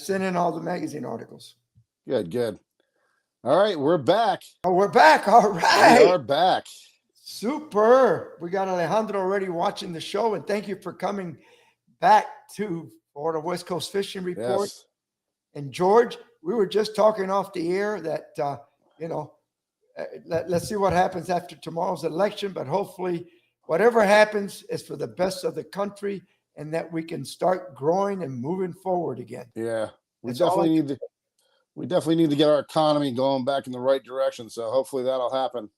sent in all the magazine articles. Good. All right, we're back. Oh, we're back. All right. We are back. Super. We got Alejandro already watching the show, and thank you for coming back to Florida West Coast Fishing Report. Yes. And George, we were just talking off the air that, let's see what happens after tomorrow's election, but hopefully whatever happens is for the best of the country and that we can start growing and moving forward again. Yeah. We definitely need to get our economy going back in the right direction. So hopefully that'll happen.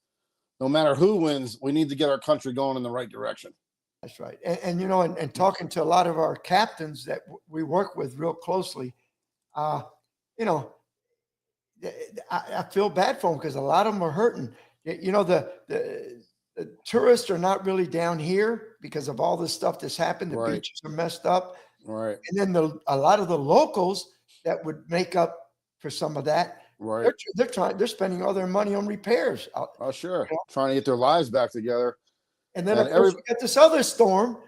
No matter who wins, we need to get our country going in the right direction. That's right. And talking to a lot of our captains that we work with real closely, I feel bad for them because a lot of them are hurting. The tourists are not really down here because of all this stuff that's happened. The beaches are messed up. Right. And then a lot of the locals that would make up for some of that, right? They're spending all their money on repairs. Oh, sure. Trying to get their lives back together. And then of course we got this other storm.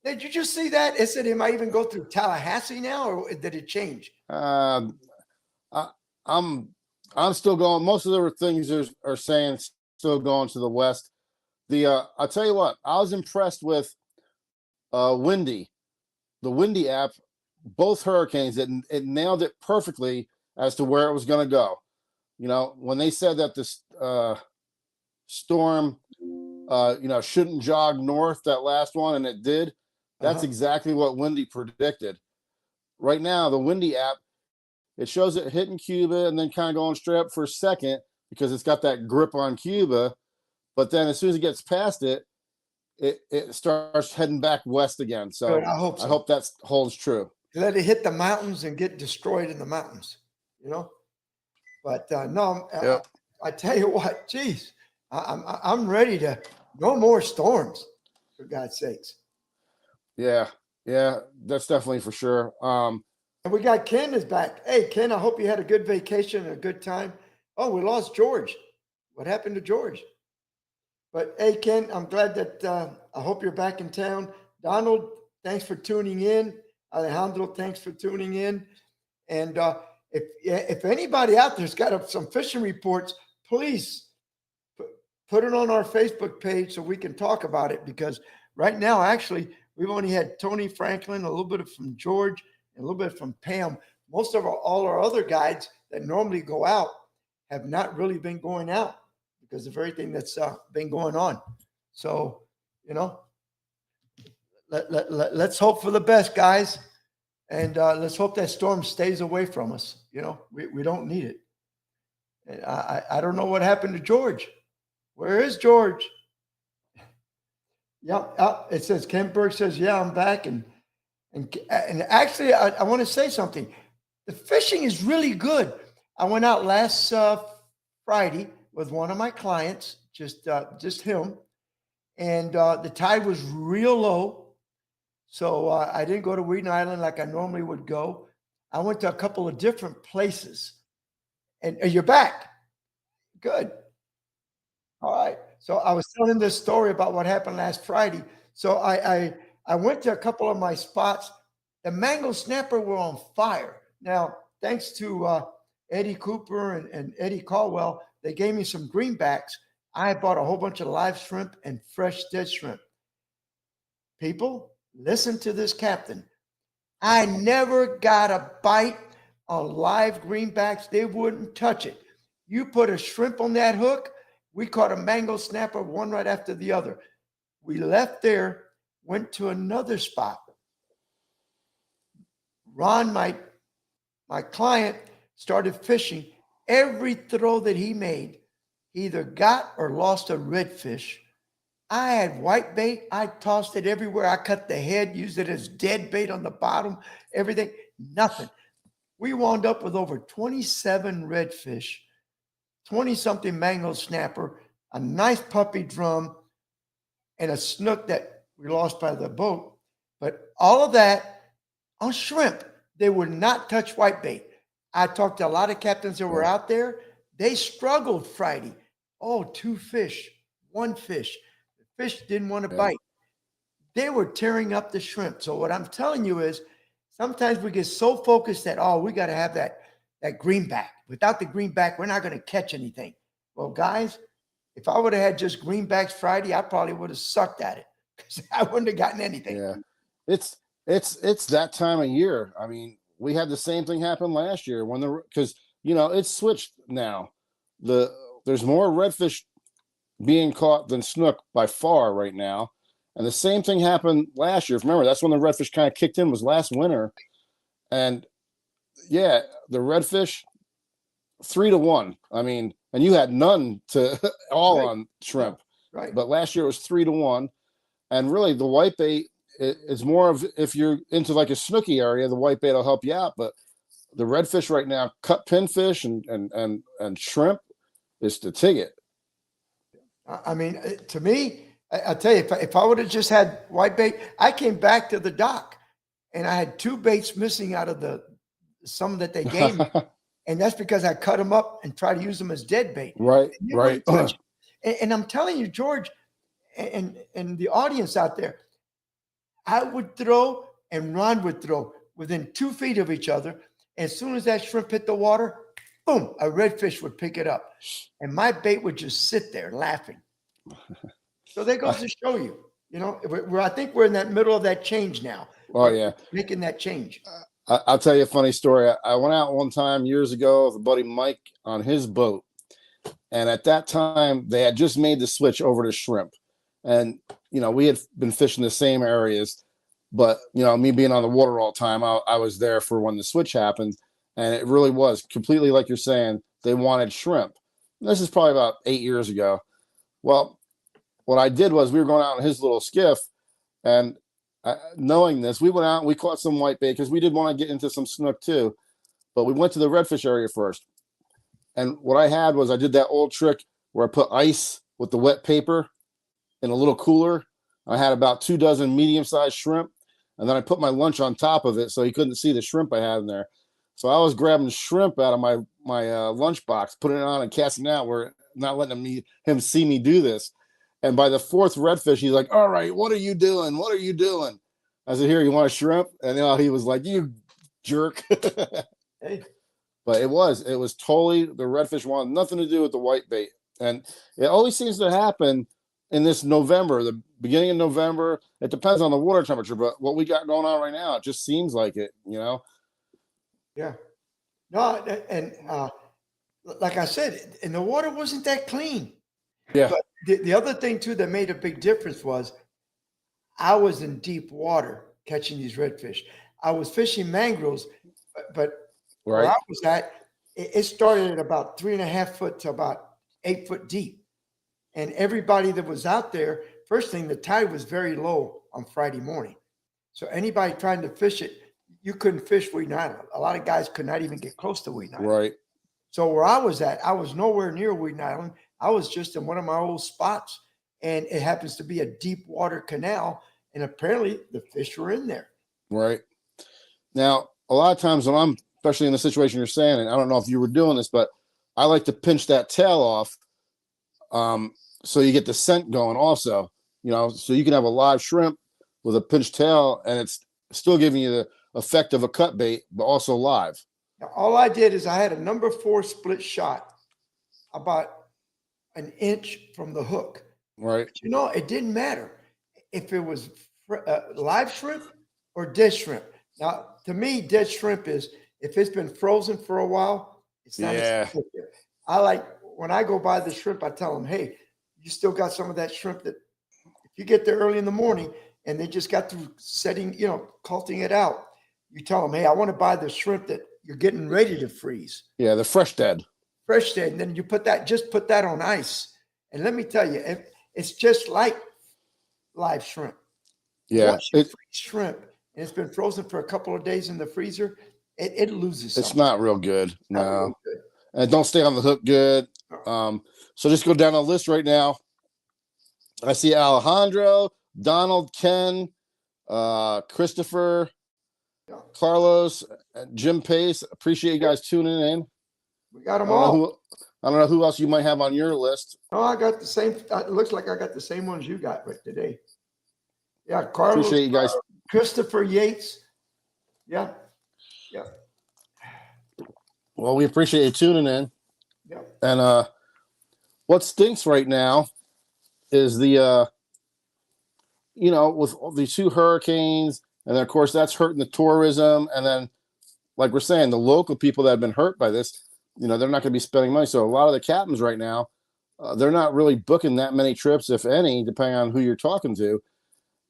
Did you just see that? Is it? It might even go through Tallahassee now, or did it change? I'm still going. Most of the things are saying still going to the west. I'll tell you what. I was impressed with Windy, the Windy app. Both hurricanes, it nailed it perfectly as to where it was going to go. When they said that this storm, shouldn't jog north, that last one, and it did. That's exactly what Windy predicted. Right now, the Windy app, it shows it hitting Cuba and then kind of going straight up for a second because it's got that grip on Cuba. But then as soon as it gets past it, it starts heading back west again. So good, I hope that holds true. Let it hit the mountains and get destroyed in the mountains, But no, yep. I tell you what, geez, I'm ready to no more storms, for God's sakes. Yeah, that's definitely for sure. And we got Ken is back. Hey, Ken, I hope you had a good vacation and a good time. Oh, we lost George. What happened to George? But hey, Ken, I'm glad that I hope you're back in town. Donald, thanks for tuning in. Alejandro, thanks for tuning in. And if anybody out there's got some fishing reports, please put it on our Facebook page so we can talk about it. Because right now, actually, we've only had Tony Franklin, a little bit from George, and a little bit from Pam. Most of all our other guides that normally go out have not really been going out because of everything that's been going on. So, let's hope for the best, guys. And let's hope that storm stays away from us. We don't need it. And I don't know what happened to George. Where is George? Yeah, it says, Ken Burke says, yeah, I'm back. And actually, I want to say something. The fishing is really good. I went out last Friday with one of my clients, just him. And the tide was real low. So I didn't go to Wheaton Island like I normally would go. I went to a couple of different places. And you're back. Good. All right. So I was telling this story about what happened last Friday. So I went to a couple of my spots. The mango snapper were on fire. Now, thanks to Eddie Cooper and Eddie Caldwell, they gave me some greenbacks. I bought a whole bunch of live shrimp and fresh dead shrimp. People, listen to this captain. I never got a bite on live greenbacks. They wouldn't touch it. You put a shrimp on that hook, we caught a mango snapper, one right after the other. We left there, went to another spot. Ron, my client, started fishing. Every throw that he made, he either got or lost a redfish. I had white bait. I tossed it everywhere. I cut the head, used it as dead bait on the bottom, everything, nothing. We wound up with over 27 redfish, 20-something mango snapper, a nice puppy drum, and a snook that we lost by the boat. But all of that on shrimp. They would not touch white bait. I talked to a lot of captains that were out there. They struggled Friday. Oh, 2 fish, 1 fish. The fish didn't want to bite. They were tearing up the shrimp. So what I'm telling you is sometimes we get so focused that, oh, we got to have that greenback. Without the greenback, we're not going to catch anything. Well, guys, if I would have had just greenbacks Friday, I probably would have sucked at it because I wouldn't have gotten anything. Yeah, it's that time of year. I mean, we had the same thing happen last year when because it's switched now. There's more redfish being caught than snook by far right now, and the same thing happened last year. Remember, that's when the redfish kind of kicked in, was last winter, and yeah, the redfish 3-1. I mean, and you had none to all Right. on shrimp, Right. but last year it was 3-1, and really the whitebait is more of, if you're into like a snooky area, the whitebait will help you out, but the redfish right now, cut pinfish and shrimp is the ticket. I mean, to me, I'll tell you, if I would have just had white bait, I came back to the dock and I had 2 baits missing out of some that they gave me. And that's because I cut them up and try to use them as dead bait. Right, And you right. wouldn't touch it. And I'm telling you, George, and the audience out there, I would throw and Ron would throw within 2 feet of each other. As soon as that shrimp hit the water, boom, a redfish would pick it up. And my bait would just sit there laughing. So that goes to show you, I think we're in that middle of that change now. Oh, yeah. Making that change. I'll tell you a funny story. I went out one time years ago with a buddy Mike on his boat. And at that time, they had just made the switch over to shrimp. And, we had been fishing the same areas. But, me being on the water all the time, I was there for when the switch happened. And it really was completely like you're saying, they wanted shrimp. This is probably about 8 years ago. Well, what I did was we were going out in his little skiff. And knowing this, we went out and we caught some whitebait because we did want to get into some snook too. But we went to the redfish area first. And what I had was I did that old trick where I put ice with the wet paper in a little cooler. I had about 2 dozen medium-sized shrimp. And then I put my lunch on top of it so he couldn't see the shrimp I had in there. So I was grabbing shrimp out of my lunch box, putting it on and casting out, where not letting him see me do this. And by the 4th redfish, he's like, "All right, what are you doing? What are you doing?" I said, "Here, you want a shrimp?" And he was like, "You jerk." Hey. But it was totally, the redfish wanted nothing to do with the whitebait. And it always seems to happen in this November, the beginning of November. It depends on the water temperature, but what we got going on right now, it just seems like it, Yeah. No, and like I said, and the water wasn't that clean. Yeah. But the other thing too that made a big difference was I was in deep water catching these redfish. I was fishing mangroves, but where I was at, it started at about 3.5 foot to about 8 foot deep. And everybody that was out there, first thing, the tide was very low on Friday morning. So anybody trying to fish it, you couldn't fish Weeden Island. A lot of guys could not even get close to Weeden Island. Right. So where I was at, I was nowhere near Weeden Island. I was just in one of my old spots, and it happens to be a deep water canal, and apparently the fish were in there. Right. Now, a lot of times when I'm, especially in the situation you're saying, and I don't know if you were doing this, but I like to pinch that tail off, so you get the scent going also, so you can have a live shrimp with a pinched tail, and it's still giving you the effect of a cut bait, but also live. Now, all I did is I had a number 4 split shot about an inch from the hook. Right. But it didn't matter if it was live shrimp or dead shrimp. Now, to me, dead shrimp is, if it's been frozen for a while, it's not as effective. I like, when I go buy the shrimp, I tell them, hey, you still got some of that shrimp that if you get there early in the morning and they just got through setting, culting it out, you tell them, hey, I want to buy the shrimp that you're getting ready to freeze. Yeah, the fresh dead. Fresh dead. And then you put that on ice. And let me tell you, it's just like live shrimp. Yeah. Once you freeze shrimp and it's been frozen for a couple of days in the freezer, it loses something. It's not real good. No. Real good. And don't stay on the hook good. So just go down the list right now. I see Alejandro, Donald, Ken, Christopher, Carlos, Jim Pace. Appreciate you guys tuning in. We got them all. I don't know who else you might have on your list. No, I got the same. It looks like I got the same ones you got right today. Yeah, Carlos. Appreciate you guys. Christopher Yates, Yeah. Yeah. Well, we appreciate you tuning in. Yeah. And what stinks right now is the with all these two hurricanes, and then of course that's hurting the tourism, and then like we're saying, the local people that have been hurt by this, they're not going to be spending money. So a lot of the captains right now, they're not really booking that many trips, if any, depending on who you're talking to.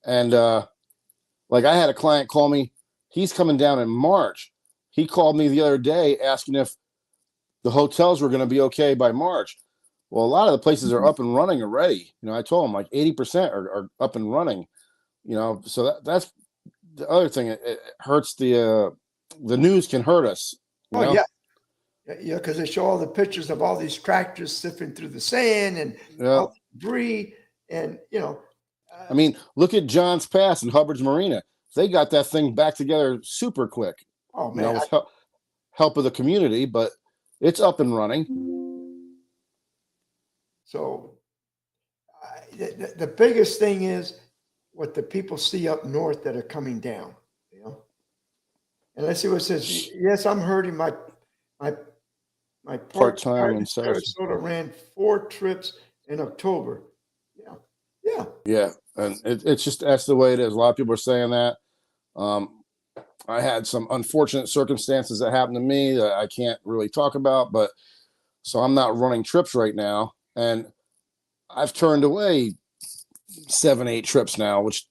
And like I had a client call me, he's coming down in March. He called me the other day asking if the hotels were going to be okay by March. Well, a lot of the places are up and running already. I told him like 80% are up and running. So that's the other thing. It hurts the news can hurt us. Oh, yeah. Yeah, because they show all the pictures of all these tractors sifting through the sand and all the debris. And, I mean, look at John's Pass and Hubbard's Marina. They got that thing back together super quick. Oh, man. With help of the community, but it's up and running. So the biggest thing is what the people see up north that are coming down, And let's see what it says. Yes, I'm hurting my part-time in Sarasota ran 4 trips in October. Yeah. And it's just that's the way it is. A lot of people are saying that. I had some unfortunate circumstances that happened to me that I can't really talk about, but so I'm not running trips right now, and I've turned away 7, 8 trips now, which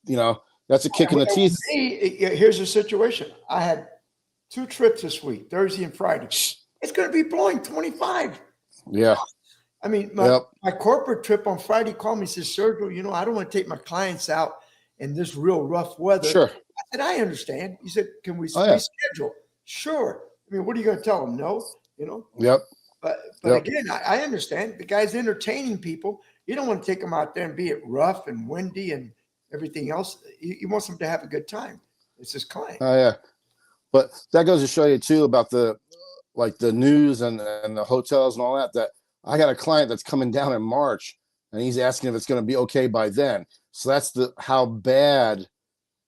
that's a kick in the teeth. Here's the situation. I had 2 trips this week, Thursday and Friday. It's going to be blowing 25. Yeah. I mean, my corporate trip on Friday called me and said, Sergio, I don't want to take my clients out in this real rough weather. Sure. I said, I understand. He said, can we reschedule? Sure. I mean, what are you going to tell them? No, Yep. But again, I understand. The guy's entertaining people. You don't want to take them out there and be it rough and windy and everything else. He wants them to have a good time. It's his client. Oh, yeah. But that goes to show you, too, about the news and the hotels and all that I got a client that's coming down in March, and he's asking if it's going to be okay by then. So that's how bad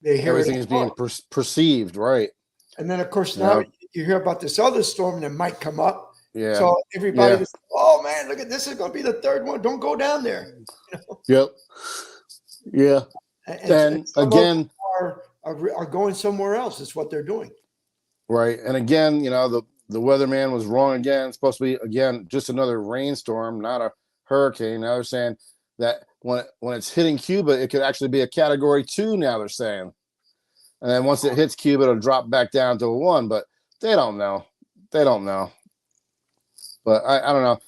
everything is being perceived, right? And then, of course, now you hear about this other storm that might come up. Yeah. So everybody, oh man, look at this is going to be the 3rd one. Don't go down there. Yep. Yeah. And again, are going somewhere else. It's what they're doing. Right. And again, the weatherman was wrong again. It's supposed to be, again, just another rainstorm, not a hurricane. Now they're saying that when it's hitting Cuba, it could actually be a Category 2 now, they're saying. And then once it hits Cuba, it'll drop back down to a 1. But they don't know. But I don't know.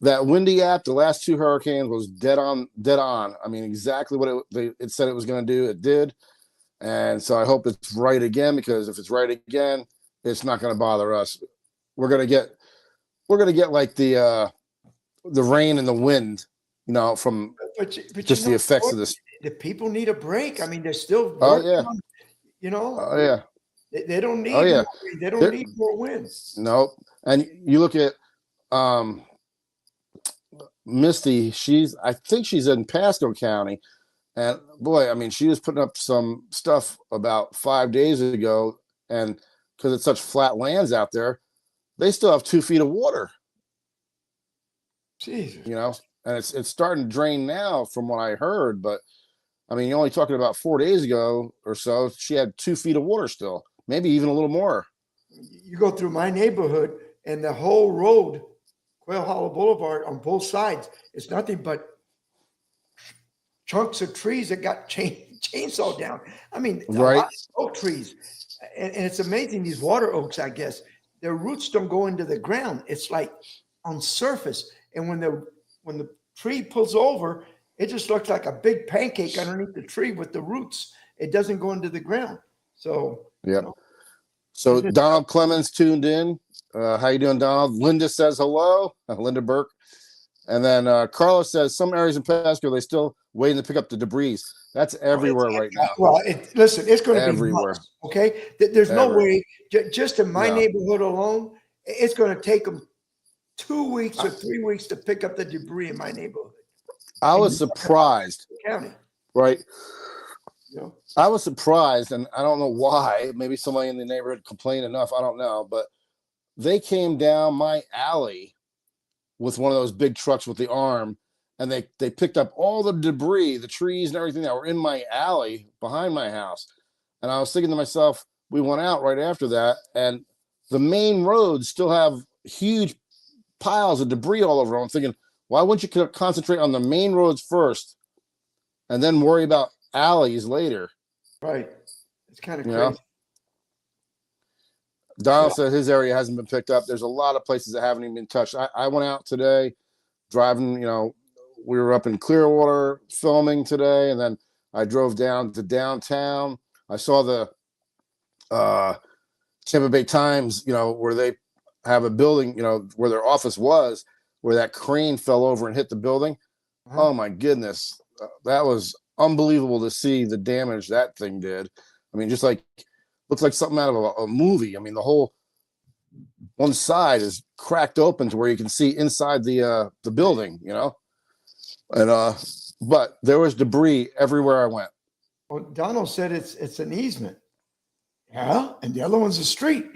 That windy app, the last 2 hurricanes was dead on. I mean, exactly what it said it was going to do. It did. And so I hope it's right again, because if it's right again, it's not going to bother us. We're going to get like the rain and the wind, from just the effects of this. The people need a break. I mean, they're still working on, Oh yeah. They don't need they don't need more wins. Nope. And you look at Misty, I think she's in Pasco County. And boy, I mean, she was putting up some stuff about 5 days ago, and because it's such flat lands out there, they still have 2 feet of water. Jesus. And it's starting to drain now from what I heard, but I mean, you're only talking about 4 days ago or so, she had 2 feet of water still, maybe even a little more. You go through my neighborhood and the whole road, Quail Hollow Boulevard, on both sides, it's nothing but chunks of trees that got chainsaw down. I mean, right. Oak trees. And it's amazing, these water oaks, I guess, their roots don't go into the ground. It's like on surface. And when the tree pulls over, it just looks like a big pancake underneath the tree with the roots. It doesn't go into the ground. So, yeah. So Donald Clemens tuned in. How you doing, Donald? Linda says hello. Linda Burke. And then Carlos says some areas in Pasco, they still waiting to pick up the debris. That's everywhere right now. Well, listen, it's going to be everywhere. months, okay? There's no way, just in my neighborhood alone, it's going to take them 2 weeks or 3 weeks to pick up the debris in my neighborhood. I was surprised. County. Right. You know, I was surprised, and I don't know why. Maybe somebody in the neighborhood complained enough. I don't know, but they came down my alley with one of those big trucks with the arm, and they picked up all the debris, the trees and everything that were in my alley behind my house. And I was thinking to myself, we went out right after that, and the main roads still have huge piles of debris all over. I'm thinking, why wouldn't you concentrate on the main roads first and then worry about alleys later? right? It's kind of You know, crazy. Donald Yeah. said his area hasn't been picked up. There's a lot of places that haven't even been touched. I went out today driving, we were up in Clearwater filming today, and then I drove down to downtown. I saw the Tampa Bay Times, where they have a building, where their office was, where that crane fell over and hit the building. Uh-huh. Oh my goodness. That was unbelievable to see the damage that thing did. I mean, just like looks like something out of a movie. I mean, the whole one side is cracked open to where you can see inside the building, and but there was debris everywhere I went. Well, Donald said it's an easement. Yeah, and the other one's a street.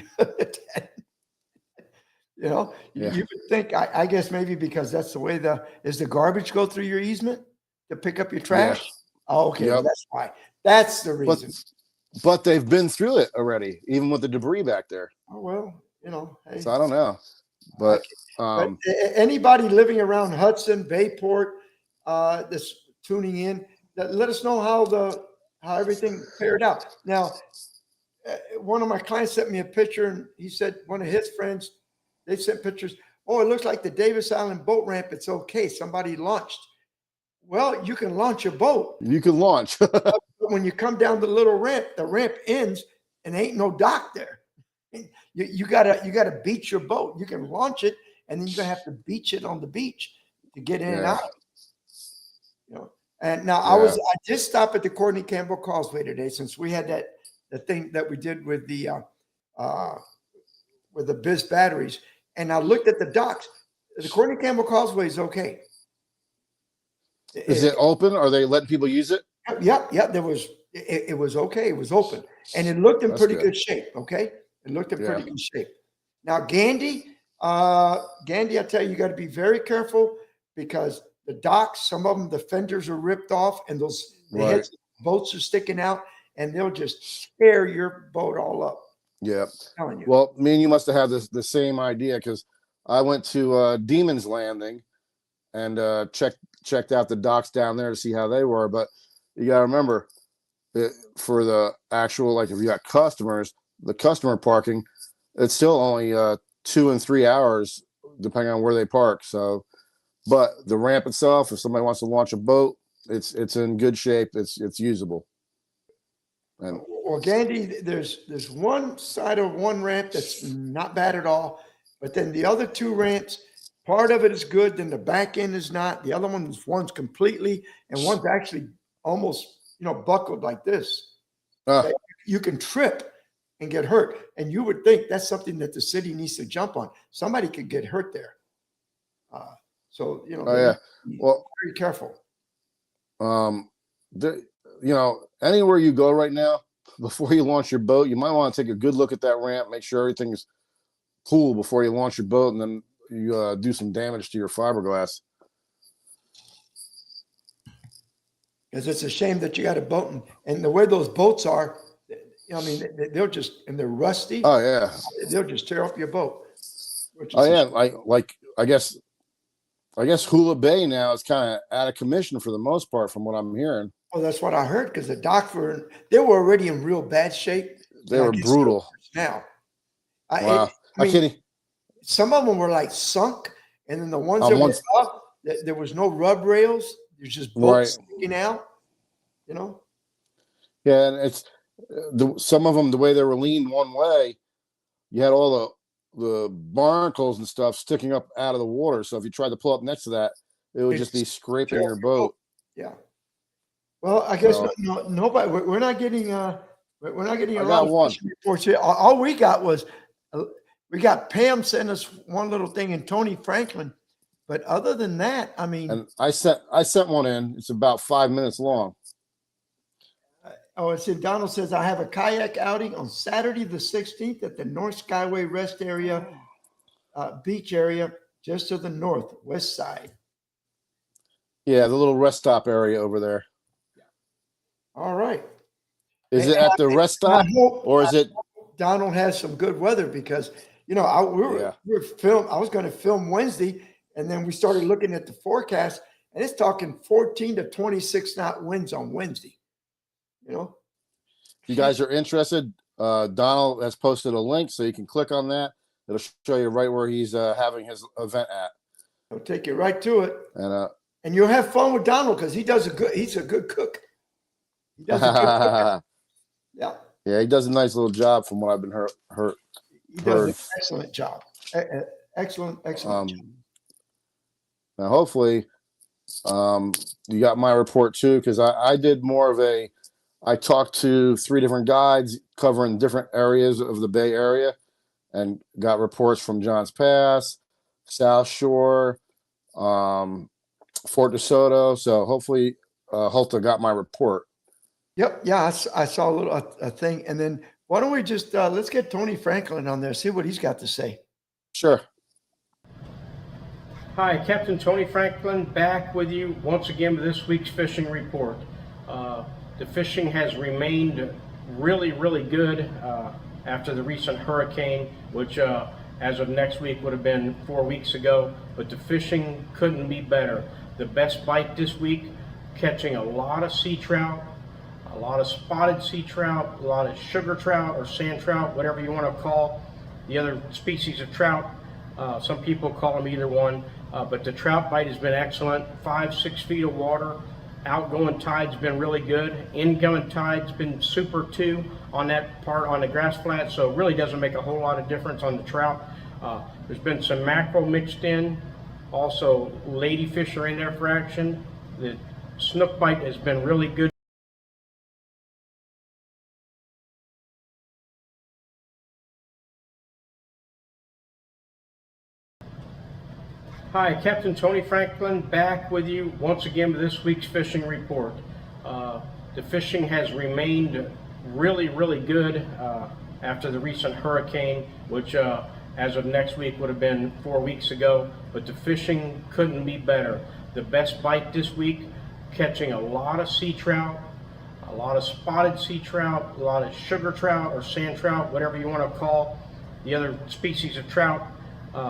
You Yeah. would think, I guess maybe because that's the way is the garbage go through your easement to pick up your trash? Oh, okay. Yep. That's why. That's the But reason. but they've been through it already, even with the debris back there. Oh, well, hey. So I don't know. But Anybody living around Hudson, Bayport, that's tuning in, let us know how everything paired out. Now, one of my clients sent me a picture, and he said one of his friends, they sent pictures. Oh, it looks like the Davis Island boat ramp. It's okay. Somebody launched. Well, you can launch a boat. you can launch. But when you come down the little ramp, the ramp ends and ain't no dock there. You gotta beach your boat. You can launch it, and then you're gonna have to beach it on the beach to get in and out. And now I did stop at the Courtney Campbell Causeway today, since we had the thing that we did with the BIS batteries, and I looked at the docks. The Courtney Campbell Causeway is okay. Is it open? Are they letting people use it? Yep. It was okay. It was open, and it looked in That's pretty good. good shape. Okay, it looked in pretty good shape. Now Gandy, I tell you got to be very careful, because the docks, some of them, the fenders are ripped off, and the heads of the boats are sticking out, and they'll just tear your boat all up. Yeah. I'm telling you. Well, me and you must have had the same idea, because I went to Demon's Landing and checked out the docks down there to see how they were. But you got to remember, for the actual, like if you got customers, the customer parking, it's still only 2 and 3 hours depending on where they park. So, but the ramp itself, if somebody wants to launch a boat, it's in good shape. It's usable. And Well, Gandy, there's one side of one ramp that's not bad at all, but then the other two ramps, part of it is good, then the back end is not. The other one's completely, and one's actually almost buckled like this. That you can trip and get hurt, and you would think that's something that the city needs to jump on. Somebody could get hurt there. So well, very careful. Anywhere you go right now, before you launch your boat, you might want to take a good look at that ramp, make sure everything's cool before you launch your boat, and then you do some damage to your fiberglass. Because it's a shame that you got a boat, and the way those boats are, they'll just, and they're rusty. Oh yeah, they'll just tear up your boat. Oh yeah, I guess Hula Bay now is kind of out of commission for the most part, from what I'm hearing. Oh, that's what I heard, because the docks they were already in real bad shape. They were brutal. Now, wow. Some of them were like sunk, and then the ones that were up, there was no rub rails. There's just boats sticking out. Yeah, and it's some of them, the way they were leaned one way, you had all the barnacles and stuff sticking up out of the water. So if you tried to pull up next to that, it would just be scraping your boat. Yeah. Well, I guess nobody. We're not getting. We're not getting a lot of fishing reports here. All we got was we got Pam sent us one little thing, and Tony Franklin. But other than that, and I sent one in. It's about 5 minutes long. Oh, it's in Donald says, I have a kayak outing on Saturday the 16th at the North Skyway Rest Area, beach area, just to the northwest side. Yeah, the little rest stop area over there. All right. Is And it at the rest stop, or is it? Donald has some good weather because, we were I was going to film Wednesday, and then we started looking at the forecast, and it's talking 14 to 26 knot winds on Wednesday. If you guys are interested, Donald has posted a link, so you can click on that. It'll show you right where he's having his event at. It'll take you right to it, and you'll have fun with Donald because he's a good cook. He does a good cook. Yeah, he does a nice little job from what I've been heard. He does an excellent job. Excellent job. Now, hopefully, you got my report too, because I did more of I talked to 3 different guides covering different areas of the Bay Area and got reports from Johns Pass, South Shore, Fort DeSoto. So hopefully, Hulta got my report. Yep. Yeah, I saw a thing. And then why don't we just let's get Tony Franklin on there, see what he's got to say. Sure. Hi, Captain Tony Franklin back with you once again with this week's fishing report. The fishing has remained really, really good after the recent hurricane, which as of next week would have been 4 weeks ago, but the fishing couldn't be better. The best bite this week, catching a lot of sea trout, a lot of spotted sea trout, a lot of sugar trout or sand trout, whatever you want to call the other species of trout. Some people call them either one, but the trout bite has been excellent. 5-6 feet of water. Outgoing tide's been really good. Incoming tide's been super too on that part on the grass flat, so it really doesn't make a whole lot of difference on the trout. There's been some mackerel mixed in. Also, ladyfish are in there for action. The snook bite has been really good. Hi, Captain Tony Franklin back with you once again with this week's fishing report. The fishing has remained really, really good after the recent hurricane, which as of next week would have been 4 weeks ago, but the fishing couldn't be better. The best bite this week, catching a lot of sea trout, a lot of spotted sea trout, a lot of sugar trout or sand trout, whatever you want to call the other species of trout.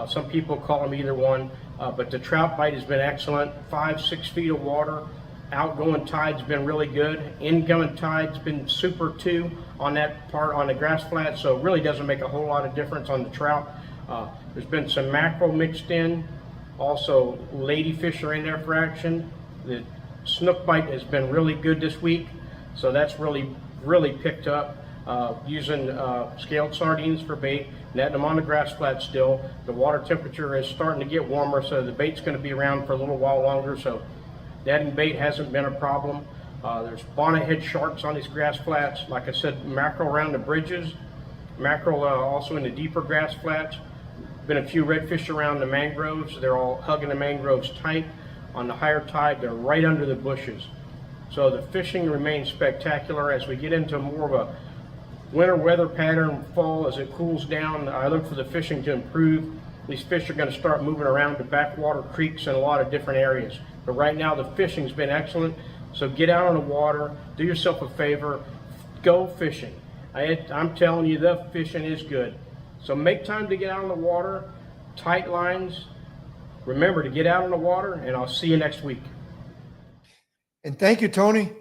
Some people call them either one. But the trout bite has been excellent. 5-6 feet of water. Outgoing tide's been really good. Incoming tide's been super too on that part on the grass flat, so it really doesn't make a whole lot of difference on the trout. There's been some mackerel mixed in. Also, ladyfish are in there for action. The snook bite has been really good this week, so that's really picked up. Using scaled sardines for bait, netting them on the grass flat still. The water temperature is starting to get warmer, so the bait's going to be around for a little while longer, so netting bait hasn't been a problem. There's bonnethead sharks on these grass flats. Like I said, mackerel around the bridges, mackerel also in the deeper grass flats. Been a few redfish around the mangroves. They're all hugging the mangroves tight. On the higher tide, they're right under the bushes. So the fishing remains spectacular. As we get into more of a winter weather pattern, fall, as it cools down, I look for the fishing to improve. These fish are going to start moving around to backwater creeks in a lot of different areas. But right now the fishing's been excellent. So get out on the water, do yourself a favor, go fishing. I'm telling you, the fishing is good. So make time to get out on the water, tight lines. Remember to get out on the water, and I'll see you next week. And thank you, Tony.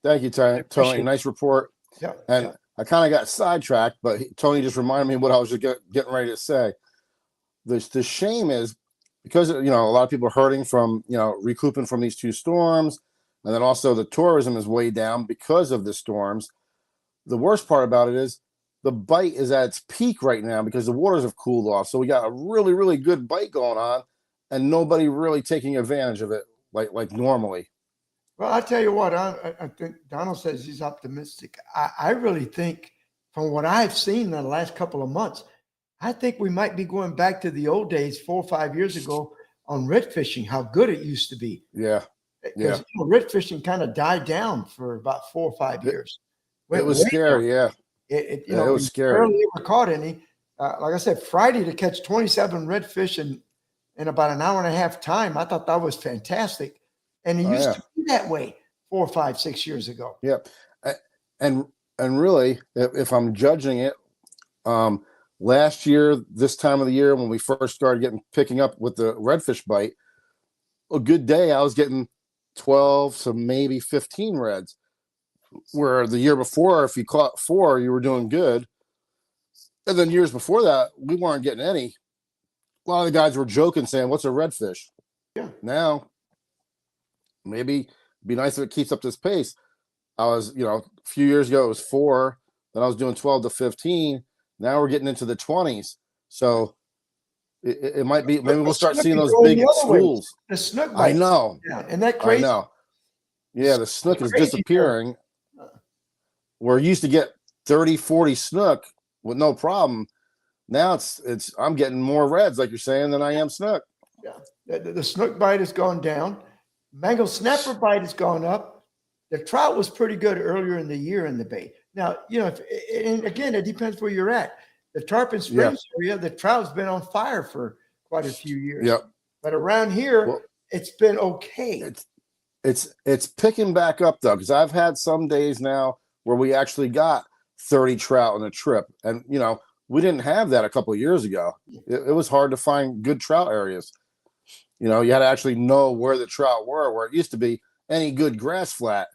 Thank you, Tony. Nice report. Yeah. And I kind of got sidetracked, but Tony just reminded me what I was just getting ready to say. The shame is because, a lot of people are hurting from, recouping from these 2 storms. And then also the tourism is way down because of the storms. The worst part about it is the bite is at its peak right now because the waters have cooled off. So we got a really, really good bite going on and nobody really taking advantage of it like normally. Well, I tell you what, I think Donald says he's optimistic. I really think from what I've seen in the last couple of months, I think we might be going back to the old days 4 or 5 years ago on red fishing, how good it used to be. Yeah. Because red fishing kind of died down for about 4 or 5 years. It went was way down. scary. Yeah. You It know, was we scary. barely ever caught any. Like I said, Friday to catch 27 redfish in about an hour and a half time, I thought that was fantastic. And it Oh, used yeah. to be that way 4, 5, 6 years ago. Yep. And really, if I'm judging it, last year, this time of the year, when we first started picking up with the redfish bite, a good day, I was getting 12 to maybe 15 reds. Where the year before, if you caught 4, you were doing good. And then years before that, we weren't getting any. A lot of the guys were joking, saying, "What's a redfish?" Yeah. Now, maybe it'd be nice if it keeps up this pace. I was, a few years ago, it was 4. Then I was doing 12 to 15. Now we're getting into the 20s. So it might be, maybe we'll start Snook seeing is those going big the other way. schools. The snook I bite. know. Yeah. Isn't that I crazy? know. Yeah, the snook is Crazy. disappearing. Where you used to get 30, 40 snook with no problem. Now I'm getting more reds, like you're saying, than I am snook. Yeah. The snook bite has gone down. Mangle snapper bite has gone up. The trout was pretty good earlier in the year in the bay. Now, and again, it depends where you're at. The Tarpon Springs area, the trout's been on fire for quite a few years. Yep. But around here, Well, it's been okay. It's picking back up though, because I've had some days now where we actually got 30 trout in a trip, and we didn't have that a couple of years ago. It was hard to find good trout areas. You had to actually know where the trout were. Where it used to be, any good grass flat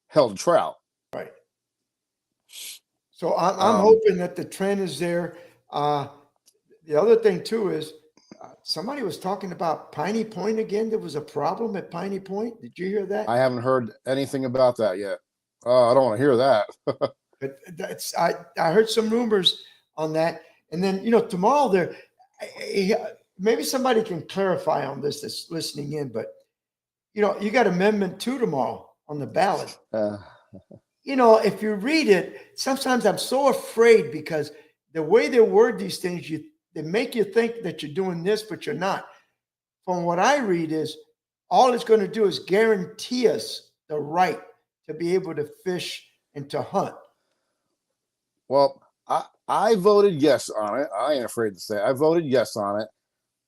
held trout. Right. So I'm hoping that the trend is there. The other thing too is somebody was talking about Piney Point again. There was a problem at Piney Point. Did you hear that? I haven't heard anything about that yet. I don't want to hear that. But I heard some rumors on that. And then, tomorrow maybe somebody can clarify on this that's listening in, but you got Amendment 2 tomorrow on the ballot. If you read it, sometimes I'm so afraid because the way they word these things, they make you think that you're doing this, but you're not. From what I read is all it's going to do is guarantee us the right to be able to fish and to hunt. Well, I voted yes on it. I ain't afraid to say I voted yes on it.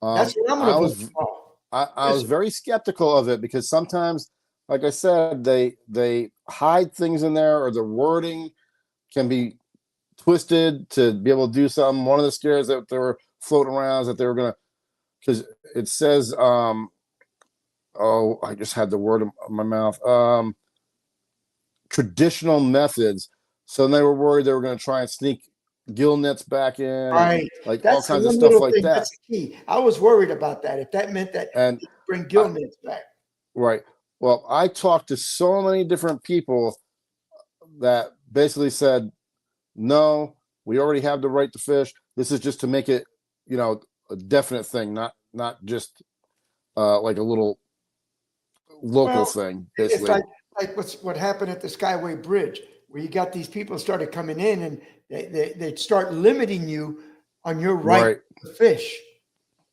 That's what I'm going to vote for. I was very skeptical of it because sometimes, like I said, they hide things in there, or the wording can be twisted to be able to do something. One of the scares that they were floating around is that they were going to, because it says, I just had the word in my mouth, traditional methods. So they were worried they were going to try and sneak gill nets back in, Right? like That's all kinds the of one stuff little like thing. that. That's the key. I was worried about that. If that meant that And bring gill nets back. right. Well, I talked to so many different people that basically said, no, we already have the right to fish. This is just to make it, a definite thing, not just like a little local thing, basically. It's like what happened at the Skyway Bridge, where you got these people started coming in and they start limiting you on your right to fish.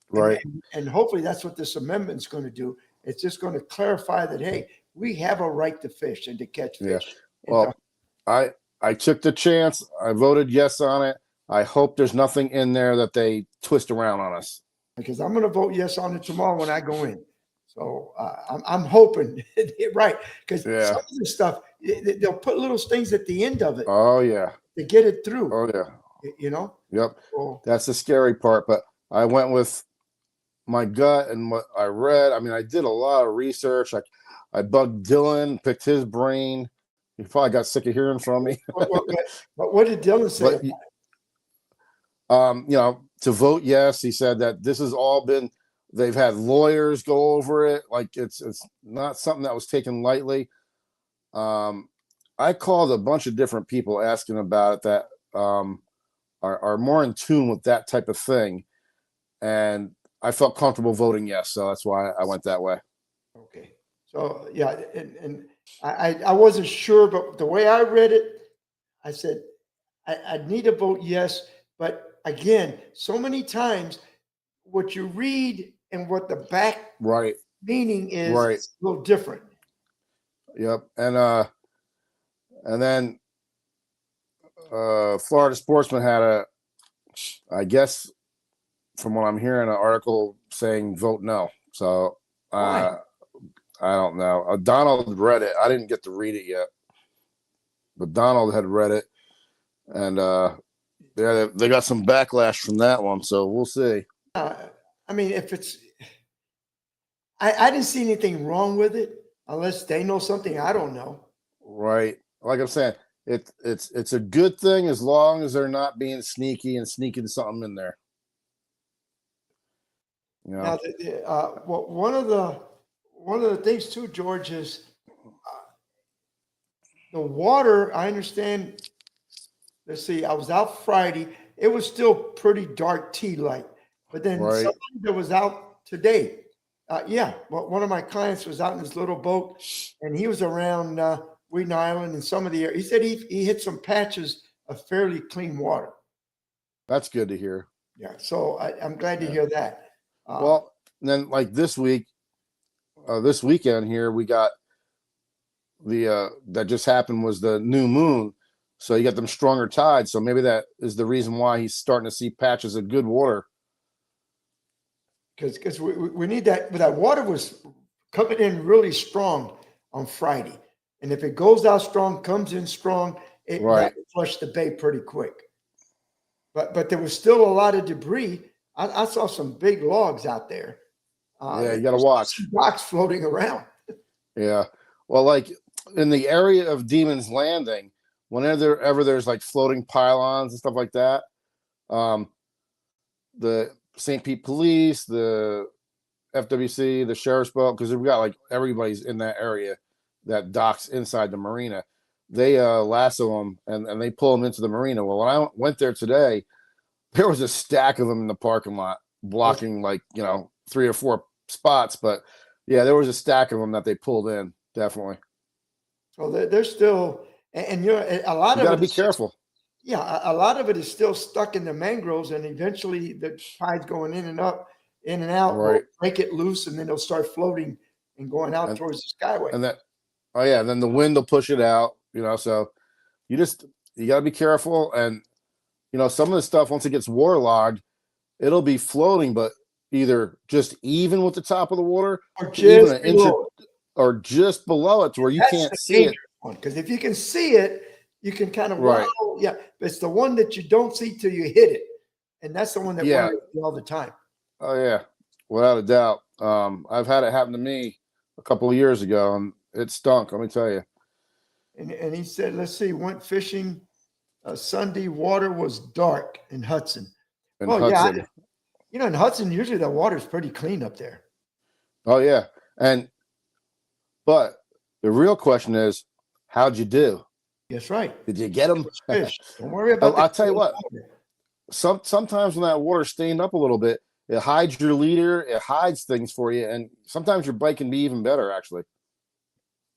Right. And hopefully that's what this amendment's going to do. It's just going to clarify that, hey, we have a right to fish and to catch fish. Yeah. Well, I took the chance. I voted yes on it. I hope there's nothing in there that they twist around on us. Because I'm going to vote yes on it tomorrow when I go in. So I'm hoping, right? Because some of this stuff, they'll put little things at the end of it. Oh, yeah. To get it through. Oh, yeah. Yep. So, that's the scary part. But I went with my gut and what I read. I mean, I did a lot of research. I bugged Dylan, picked his brain. He probably got sick of hearing from me. but what did Dylan say? To vote yes, he said that this has all been, they've had lawyers go over it. Like it's not something that was taken lightly. I called a bunch of different people asking about it that are more in tune with that type of thing. And I felt comfortable voting yes. So that's why I went that way. Okay. So, yeah. And I wasn't sure, but the way I read it, I said, I'd need to vote yes. But again, so many times what you read and what the back meaning is a little different. Yep. And then Florida Sportsman had I guess from what I'm hearing, an article saying vote no. So Why? I don't know. Donald read it. I didn't get to read it yet, but Donald had read it, and yeah, they got some backlash from that one. So we'll see. I mean, if it's, I didn't see anything wrong with it unless they know something I don't know. Right. Like I'm saying, it's a good thing as long as they're not being sneaky and sneaking something in there. You know? Now, well, one of the things too, George, is the water. I understand. Let's see. I was out Friday. It was still pretty dark tea light, but then Right. somebody that was out today. Yeah, well, one of my clients was out in his little boat, and he was around Wheaton Island and some of the. He said he hit some patches of fairly clean water. That's good to hear. Yeah, so I'm glad to Yeah. hear that. Well, and then like this weekend here, we got the that just happened was the new moon. So you got them stronger tides. So maybe that is the reason why he's starting to see patches of good water. because we need that. But that water was coming in really strong on Friday, and if it goes out strong, comes in strong, it Right. that will flush the bay pretty quick. But there was still a lot of debris. I saw some big logs out there. Yeah, you got to watch. Rocks floating around. Yeah. Well, like in the area of Demon's Landing, whenever there's like floating pylons and stuff like that, the St. Pete Police, the FWC, the Sheriff's Boat, because we've got like everybody's in that area that docks inside the marina. They lasso them and they pull them into the marina. Well, when I went there today, there was a stack of them in the parking lot, blocking like 3 or 4 spots. But yeah, there was a stack of them that they pulled in. Definitely. So they're still, and a lot You of got to it be is- careful. Yeah, a lot of it is still stuck in the mangroves, and eventually the tide's going in and up, in and out, will Right. break it loose, and then it'll start floating and going out And- towards the skyway. And that, oh yeah, then the wind will push it out. So you got to be careful. And some of the stuff once it gets waterlogged, it'll be floating, but either just even with the top of the water, Or to even just an inch below it. or just below it to where you That's can't the see it. dangerous one, because if you can see it, you can kind of Right. wow, yeah. But it's the one that you don't see till you hit it, and that's the one that Yeah. worries me all the time. Oh yeah, without a doubt. I've had it happen to me a couple of years ago, and it stunk. Let me tell you. And he said, let's see, went fishing Sunday. Water was dark in Hudson. In Well, yeah, Hudson. in Hudson, usually the water's pretty clean up there. Oh yeah, but the real question is, how'd you do? That's right. Did you get them? Fish. Don't worry about. I'll tell you what. water. Sometimes when that water's stained up a little bit, it hides your leader, it hides things for you, and sometimes your bite can be even better, actually.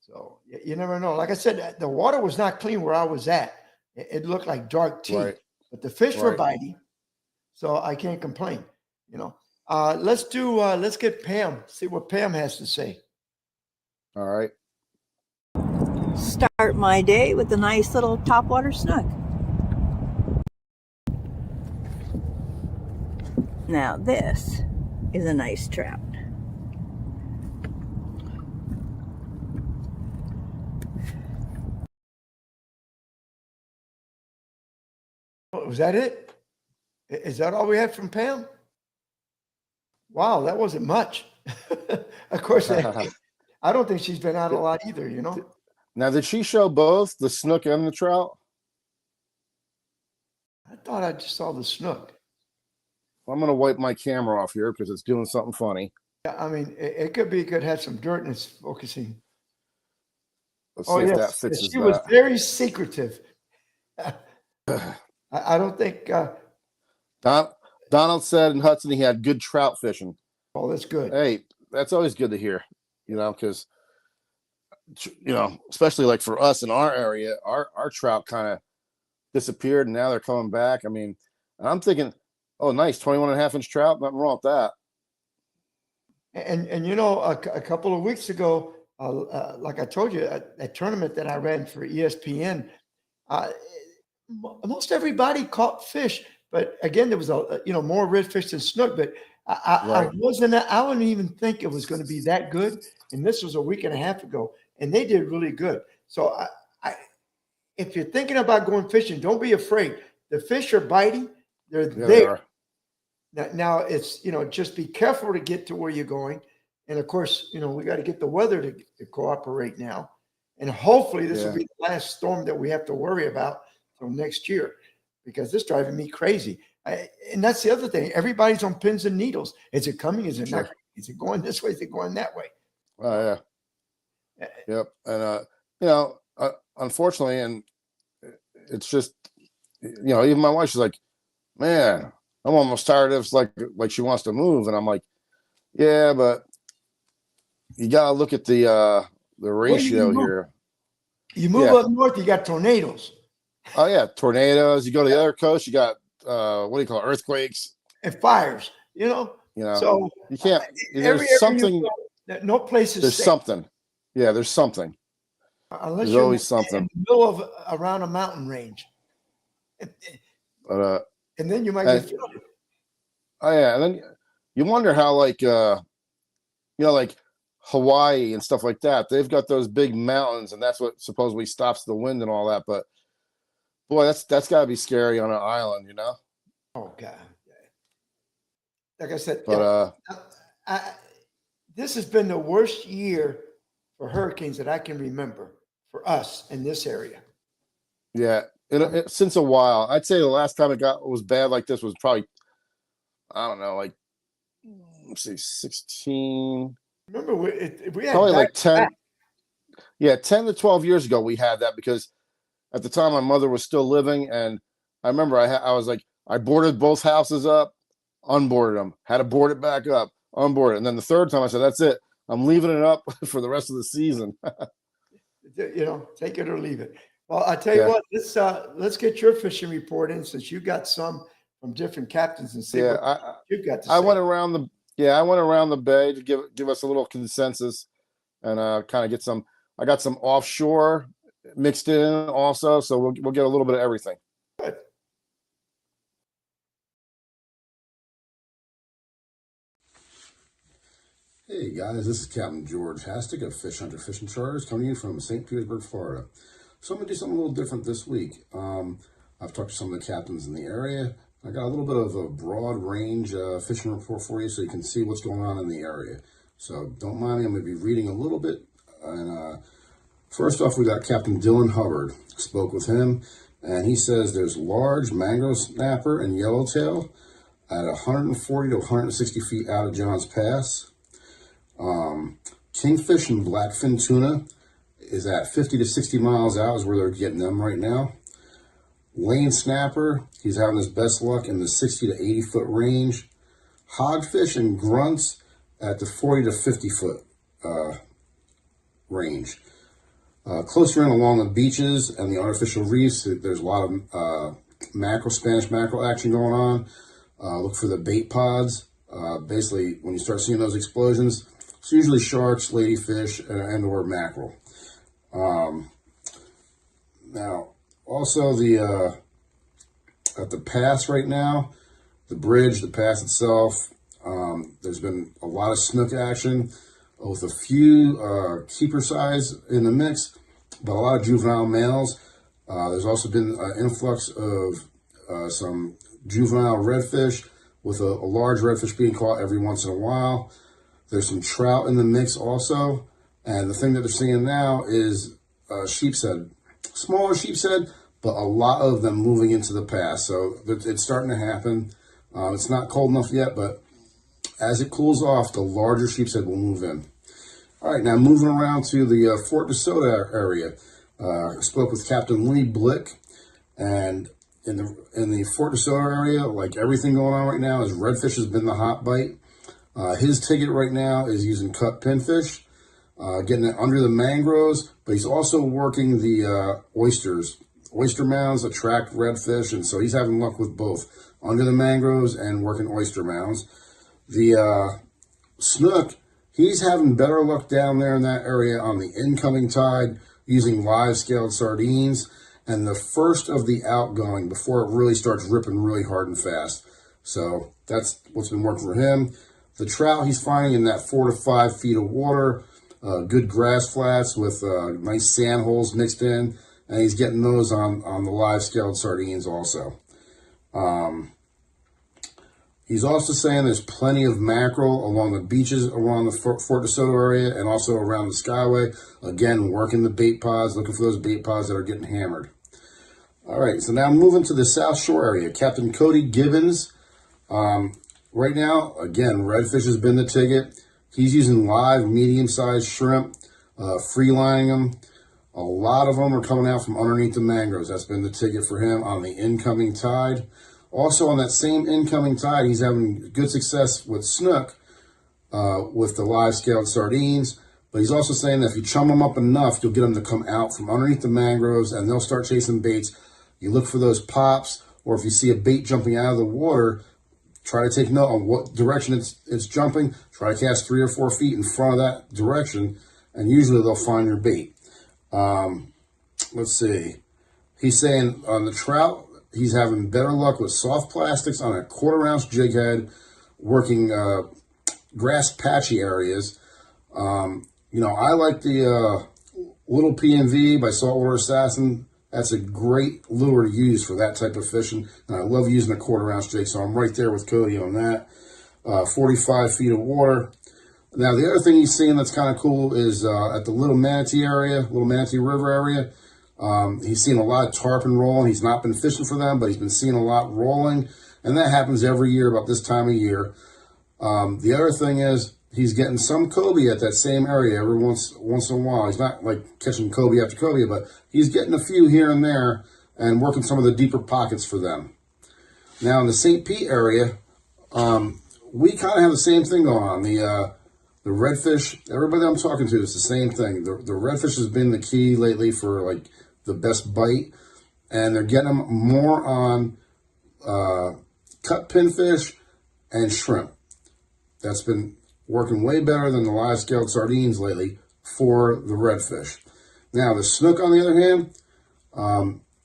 So you never know. Like I said, the water was not clean where I was at. It looked like dark tea, Right. but the fish were Right. biting, so I can't complain. Let's get Pam. See what Pam has to say. All right. Start my day with a nice little topwater snook. Now this is a nice trout. Was that it? Is that all we had from Pam? Wow, that wasn't much. Of course, I don't think she's been out a lot either. Now, did she show both the snook and the trout? I thought I just saw the snook. I'm going to wipe my camera off here because it's doing something funny. I mean, it could be could have some dirt and it's focusing. Let's see if that yes, fixes she was that. very secretive. I don't think. Donald said in Hudson he had good trout fishing. Oh, that's good. Hey, that's always good to hear, because, especially like for us in our area, our trout kind of disappeared and now they're coming back. I mean, I'm thinking, oh, nice, 21.5-inch trout. Nothing wrong with that. And a couple of weeks ago, like I told you, that tournament that I ran for ESPN, most everybody caught fish, but again, there was more redfish than snook. But I Right. I wouldn't even think it was going to be that good. And this was a week and a half ago, and they did really good. So if you're thinking about going fishing, don't be afraid. The fish are biting; they're Yeah, they there. are. Now it's just be careful to get to where you're going, and of course, we got to get the weather to cooperate now, and hopefully this will Yeah. be the last storm that we have to worry about till next year, because it's driving me crazy. And that's the other thing. Everybody's on pins and needles. Is it coming? Is it not? Sure. Is it going this way? Is it going that way? Oh yeah. Yep. And unfortunately, and it's just, even my wife, she's like, man, I'm almost tired of, like she wants to move. And I'm like, yeah, but you got to look at the ratio move? here. You move Yeah. up north, you got tornadoes Oh yeah. Tornadoes. You go to the other coast, you got, what do you call it? Earthquakes, and fires. So you can't, every there's something, no place is there's safe something. Yeah. There's something. unless There's you're always in something. the middle of around a mountain range, But, and then you might and- get flooded. oh yeah. And then you wonder how, like Hawaii and stuff like that, they've got those big mountains, and that's what supposedly stops the wind and all that. But boy, that's got to be scary on an island, Oh God! Like I said, But this has been the worst year for hurricanes that I can remember for us in this area. yeah, since a while, I'd say the last time it was bad like this was probably, I don't know, like, let's see, 16, Remember, we had probably like 10. back- Yeah, 10 to 12 years ago we had that, because at the time my mother was still living, and I remember I was like, I boarded both houses up, unboarded them, had to board it back up, unboard it, and then the third time I said, that's it, I'm leaving it up for the rest of the season. take it or leave it. Well, I tell you Yeah. what, let's get your fishing report in, since you got some from different captains, and see Yeah, what you've got to say. I went around the bay to give us a little consensus, and kind of get some. I got some offshore mixed in also, so we'll get a little bit of everything. Good. Hey guys, this is Captain George Hastic of Fish Hunter Fishing Charters, coming to you from St. Petersburg, Florida. So I'm going to do something a little different this week. I've talked to some of the captains in the area. I got a little bit of a broad range fishing report for you, so you can see what's going on in the area. So don't mind me, I'm going to be reading a little bit. And first off, we got Captain Dylan Hubbard. Spoke with him, and he says there's large mangrove snapper and yellowtail at 140 to 160 feet out of Johns Pass. Kingfish and blackfin tuna is at 50 to 60 miles out is where they're getting them right now. Lane snapper, he's having his best luck in the 60 to 80 foot range. Hogfish and grunts at the 40 to 50 foot range. Closer in along the beaches and the artificial reefs, there's a lot of Spanish mackerel action going on. Look for the bait pods. Basically, when you start seeing those explosions, it's usually sharks, ladyfish, and or mackerel. Now, also at the pass right now, the bridge, the pass itself, there's been a lot of snook action with a few keeper size in the mix, but a lot of juvenile males. There's also been an influx of some juvenile redfish, with a large redfish being caught every once in a while. There's some trout in the mix also. And the thing that they're seeing now is sheepshead. Smaller sheepshead, but a lot of them moving into the pass. So it's starting to happen. It's not cold enough yet, but as it cools off, the larger sheepshead will move in. All right, now moving around to the Fort DeSoto area. I spoke with Captain Lee Blick, and in the Fort DeSoto area, like everything going on right now, is redfish has been the hot bite. His ticket right now is using cut pinfish, getting it under the mangroves, but he's also working the oysters. Oyster mounds attract redfish, and so he's having luck with both under the mangroves and working oyster mounds. The snook, he's having better luck down there in that area on the incoming tide using live scaled sardines. and the first of the outgoing before it really starts ripping really hard and fast. So that's what's been working for him. The trout he's finding in that 4 to 5 feet of water, good grass flats with nice sand holes mixed in, and he's getting those on the live scaled sardines also. He's also saying there's plenty of mackerel along the beaches around the Fort DeSoto area and also around the Skyway. Again, working the bait pods, looking for those bait pods that are getting hammered. All right, so now moving to the South Shore area. Captain Cody Gibbons. Right now, again, redfish has been the ticket. He's using live medium-sized shrimp, free-lining them. A lot of them are coming out from underneath the mangroves. That's been the ticket for him on the incoming tide. Also, on that same incoming tide, he's having good success with snook, with the live scaled sardines. But he's also saying that if you chum them up enough, you'll get them to come out from underneath the mangroves and they'll start chasing baits. You look for those pops, or if you see a bait jumping out of the water, try to take note on what direction it's jumping. Try to cast 3 or 4 feet in front of that direction, and usually they'll find your bait. Let's see. He's saying on the trout, he's having better luck with soft plastics on a 1/4 ounce jig head, working grass patchy areas. I like the little PMV by Saltwater Assassin. That's a great lure to use for that type of fishing. And I love using a 1/4 ounce jig, so I'm right there with Cody on that. 45 feet of water. Now, the other thing he's seeing that's kind of cool is at the Little Manatee River area. He's seen a lot of tarpon rolling. He's not been fishing for them, but he's been seeing a lot rolling. And that happens every year about this time of year. The other thing is he's getting some cobia at that same area every once in a while. He's not like catching cobia after cobia, but he's getting a few here and there and working some of the deeper pockets for them. Now, in the St. Pete area, we kind of have the same thing going on. The redfish, everybody I'm talking to is the same thing. The redfish has been the key lately for like the best bite, and they're getting them more on cut pinfish and shrimp. That's been working way better than the live scaled sardines lately for the redfish. Now, the snook, on the other hand,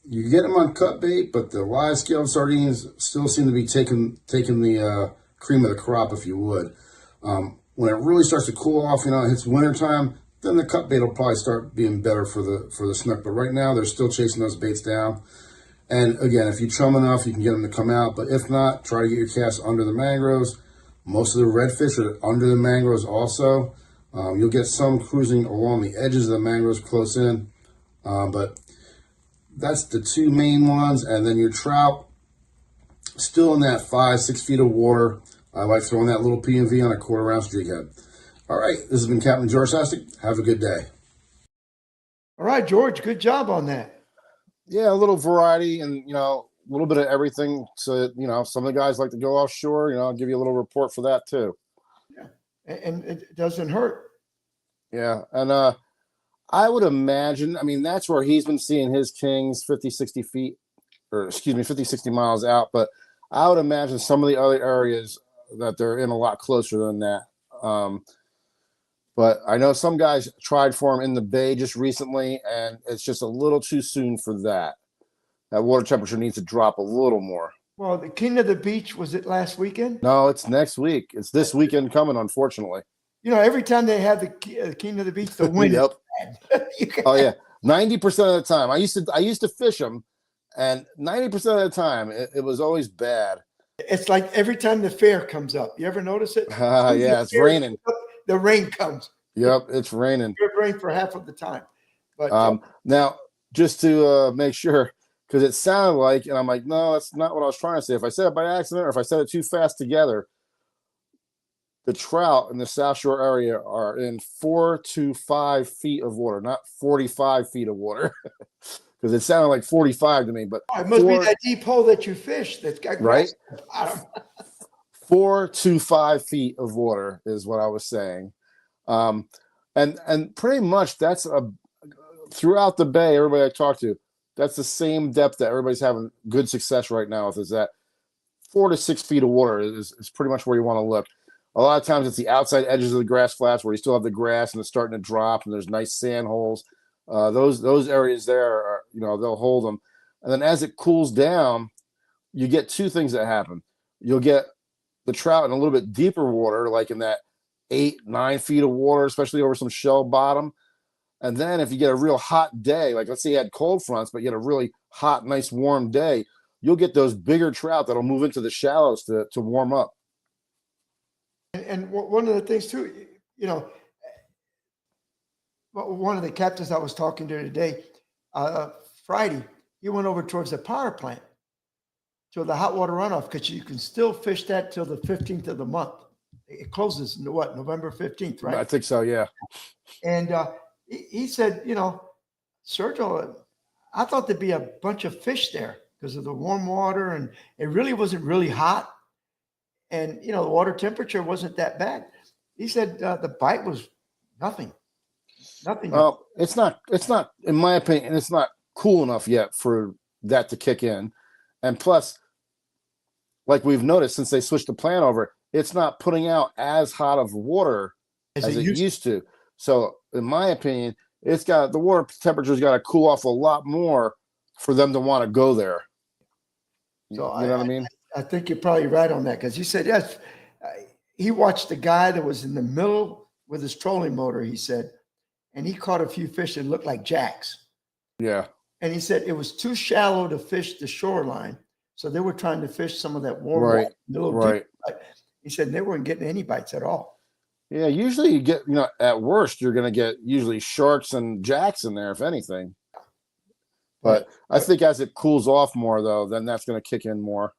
you get them on cut bait, but the live scaled sardines still seem to be taking the cream of the crop, if you would. When it really starts to cool off, it hits wintertime, then the cut bait will probably start being better for the snook. But right now, they're still chasing those baits down. And again, if you chum enough, you can get them to come out. But if not, try to get your cast under the mangroves. Most of the redfish are under the mangroves also. You'll get some cruising along the edges of the mangroves close in. But that's the two main ones. And then your trout, still in that 5-6 feet of water. I like throwing that little PMV on a 1/4 ounce jig head. All right, this has been Captain George Sastek. Have a good day. All right, George, good job on that. Yeah, a little variety and, a little bit of everything. So, some of the guys like to go offshore. I'll give you a little report for that too. Yeah, and it doesn't hurt. Yeah, and I would imagine, that's where he's been seeing his kings 50, 60 feet, 50, 60 miles out. But I would imagine some of the other areas that they're in a lot closer than that. But I know some guys tried for him in the bay just recently, and it's just a little too soon for that. That water temperature needs to drop a little more. Well, the King of the Beach, was it last weekend? No, it's next week. It's this weekend coming, unfortunately. Every time they have the King of the Beach, the wind. Yep. Oh yeah, 90% of the time. I used to fish them, and 90% of the time it was always bad. It's like every time the fair comes up. You ever notice it? Yeah, it's raining. The rain comes. Yep, it's raining. It rain for half of the time. But now, just to make sure, because it sounded like, and I'm like, no, that's not what I was trying to say. If I said it by accident or if I said it too fast together, the trout in the South Shore area are in 4 to 5 feet of water, not 45 feet of water. Because it sounded like 45 to me, but it must be that deep hole that you fish that's got grass at the bottom. 4 to 5 feet of water is what I was saying. And pretty much that's throughout the bay, everybody I talk to, that's the same depth that everybody's having good success right now with, is that 4 to 6 feet of water is pretty much where you want to look. A lot of times it's the outside edges of the grass flats where you still have the grass and it's starting to drop and there's nice sand holes. Those areas there they'll hold them. And then as it cools down, you get two things that happen. You'll get the trout in a little bit deeper water, like in that 8-9 feet of water, especially over some shell bottom. And then if you get a real hot day, like let's say you had cold fronts, but you had a really hot, nice, warm day, you'll get those bigger trout that'll move into the shallows to warm up. And one of the things too, one of the captains I was talking to today, Friday, he went over towards the power plant to the hot water runoff because you can still fish that till the 15th of the month. It closes November 15th, right? I think so, yeah. And he said, Sergio, I thought there'd be a bunch of fish there because of the warm water, and it really wasn't really hot. And, the water temperature wasn't that bad. He said the bite was nothing. Nothing. Well, it's not, in my opinion, it's not cool enough yet for that to kick in. And plus, like we've noticed since they switched the plant over, it's not putting out as hot of water as it used to. So in my opinion, the water temperature's got to cool off a lot more for them to want to go there. So you know what I mean? I think you're probably right on that, because he said, yes, he watched the guy that was in the middle with his trolling motor, he said, and he caught a few fish that looked like jacks. Yeah. And he said it was too shallow to fish the shoreline. So they were trying to fish some of that warm water. Right. He said they weren't getting any bites at all. Yeah, usually you get, at worst, you're going to get usually sharks and jacks in there, if anything. But I think as it cools off more, though, then that's going to kick in more.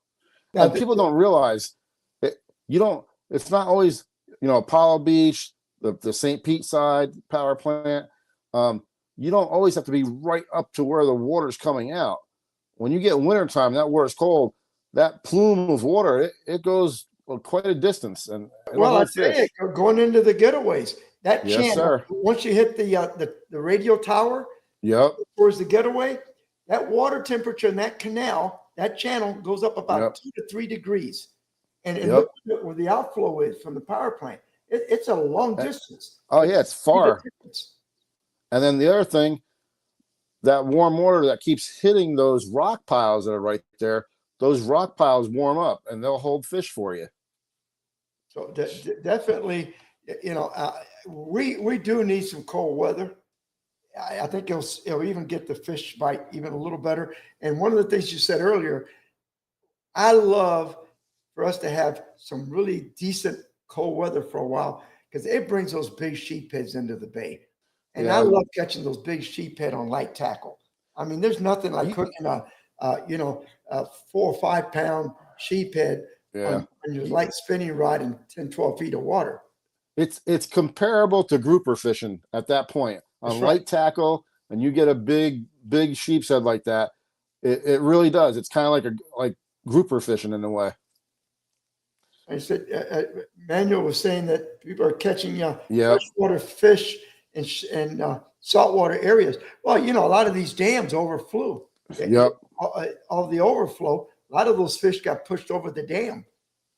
Now, and people don't realize it's not always, Apollo Beach, the St. Pete side power plant. You don't always have to be right up to where the water's coming out. When you get wintertime, that water's cold, that plume of water, it goes quite a distance. And I say it, going into the getaways, that yes, channel, sir. Once you hit the radio tower, yep, towards the getaway, that water temperature in that canal, that channel goes up about 2 to 3 degrees. And look where the outflow is from the power plant. It's a long distance. Oh, yeah, it's far. And then the other thing, that warm water that keeps hitting those rock piles that are right there, those rock piles warm up and they'll hold fish for you. So definitely, we do need some cold weather. I think it'll even get the fish bite even a little better. And one of the things you said earlier, I love for us to have some really decent cold weather for a while, because it brings those big sheepheads into the bay. And I love catching those big sheephead on light tackle. I mean, there's nothing like hooking a 4 or 5 pound sheephead on your light spinning rod in 10, 12 feet of water. It's comparable to grouper fishing at that point. On light tackle, and you get a big sheep's head like that, it really does. It's kind of like grouper fishing in a way. I said, Manuel was saying that people are catching freshwater fish in saltwater areas. Well, a lot of these dams overflew. Yep. All the overflow, a lot of those fish got pushed over the dam.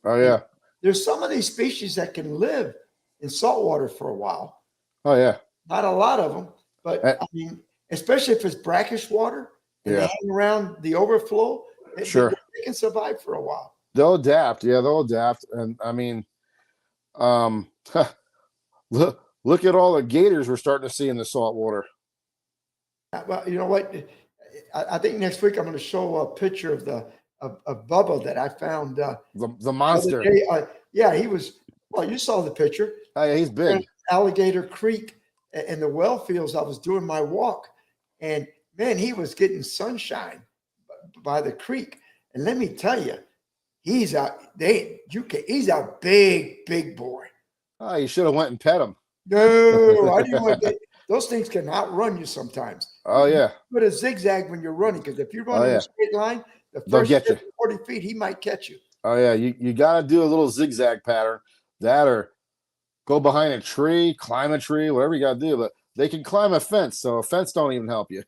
Oh, yeah. There's some of these species that can live in saltwater for a while. Oh, yeah. Not a lot of them, but I mean, especially if it's brackish water and they hang around the overflow, they can survive for a while. They'll adapt. Yeah, they'll adapt. And I mean, look at all the gators we're starting to see in the salt water. Well, you know what? I think next week I'm going to show a picture of Bubba that I found. The monster. He was. Well, you saw the picture. Oh, yeah, he's big. Alligator Creek in the well fields. I was doing my walk, and man, he was getting sunshine by the creek. And let me tell you, he's a big boy. Oh, you should have went and pet him. No, I didn't want to. Those things can outrun you sometimes. Oh, yeah. Put a zigzag when you're running, because if you're running a straight line, the first 40 feet, he might catch you. Oh, yeah. You got to do a little zigzag pattern. That or go behind a tree, climb a tree, whatever you got to do. But they can climb a fence, so a fence don't even help you.